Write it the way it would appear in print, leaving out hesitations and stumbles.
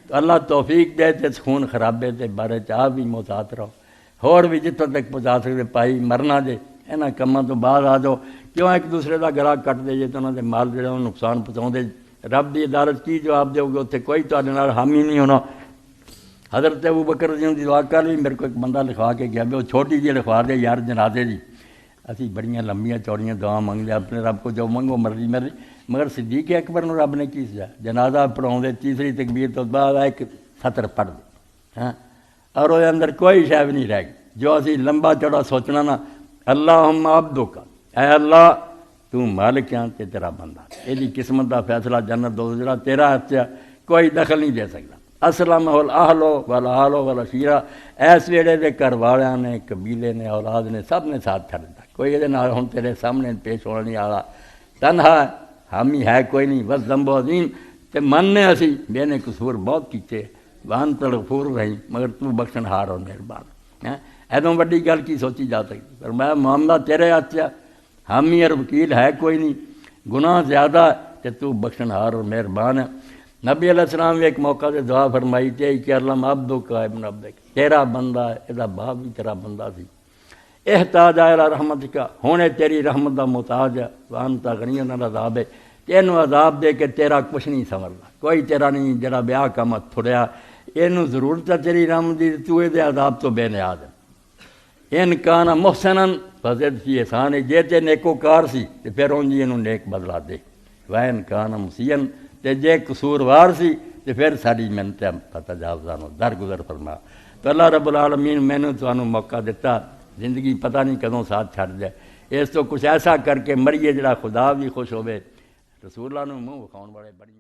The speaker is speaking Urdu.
تو اللہ توفیق دے تے خون خرابے تے بارے چاہ بھی محتاط رہو، ہور بھی جتوں تک پہنچا سکتے پائی مرنا جے انہاں کماں تو بعد آ جاؤ، کیوں ایک دوسرے دا گلا کٹ دے جے تو انہاں دے مال جڑے انہوں نقصان پہنچاؤں دے، رب دی عدالت کی جواب دیو گے، اتنے کوئی تہاڈے نال حامی نہیں ہونا۔ حضرت ابوبکر رضی اللہ عنہ دی دعا کر لی، میرے کو ایک بندہ لکھوا کے گیا، وہ چھوٹی جی لکھوا دے یار جنازے دی، اسی بڑیاں لمبیاں چوڑیاں دعا منگ لیا اپنے رب کو جو منگو مرضی مرضی، مگر صدیق اکبر نو رب نے کی سجا جنازہ پڑھاؤں دے تیسری تکبیر تو بعد ایک سطر پڑھ دے، ہاں، اور وہ اندر کوئی شے بھی نہیں رہ گئی، جو اسی لمبا چوڑا سوچنا نا، اللہم عبدک، اے اللہ تو مالک ہے تے تیرا بندہ، یہ قسمت دا فیصلہ جنت دو جڑا تیرا ہاتھ ہے، کوئی دخل نہیں دے سکتا۔ اسلمہ الاہل والآل والعشیرہ، ایس ویڑے دے گھر والیاں نے، قبیلے نے، اولاد نے، سب نے ساتھ چھڑ دیا، کوئی یہ نال ہن تیرے سامنے پیش ہونے نہیں آ رہا، تنہا حامی ہے کوئی نہیں، بس ذنب عظیم تے مننے اسی بے نے قصور بہت کیتے، وانت الغفور الرحیم، مگر تو بخشن ہار اور مہربان، ایدوں بڑی گل کی سوچی جا سکتی، پر میں معاملہ تیرے ہاتھ ہے، حامی اور وکیل ہے کوئی نہیں، گناہ زیادہ تے تو بخشن ہار اور مہربان ہے۔ نبی علیہ السلام نے ایک موقع سے دعا فرمائی تھی کہ اللہ عبدک ابن عبدک، تیرا بندہ ہے، یہ باپ بھی تیرا بندہ سی، احتاج الی رحمتک، ہونے تیری رحمت دا محتاج ہے، وانت غنی عن العذاب، تینوں عذاب دے کے تیرا کچھ نہیں سنوردا، کوئی تیرا نہیں جڑا بیاہ کم تھڑیا، اینوں ضرورت ہے تیری رحمت دی، تو دے عذاب تو بے نیاز ہے۔ ان کان محسنا فزد فی احسان، جے تے نیکوکار سی تے پھر اونجی اینوں نیک بدلہ دے، وین کان مسیئن، تے جے قصوروار سی تے پھر ساری منت فتجاوزانو درگزر فرما۔ تو اللہ رب العالمین میں نے تانوں موقع دیتا، زندگی پتہ نہیں کدوں ساتھ چھڑ جائے، اس تو کچھ ایسا کر کے مریے جڑا خدا بھی خوش ہوئے، رسول اللہ نے منہ وکھاؤن والے بڑی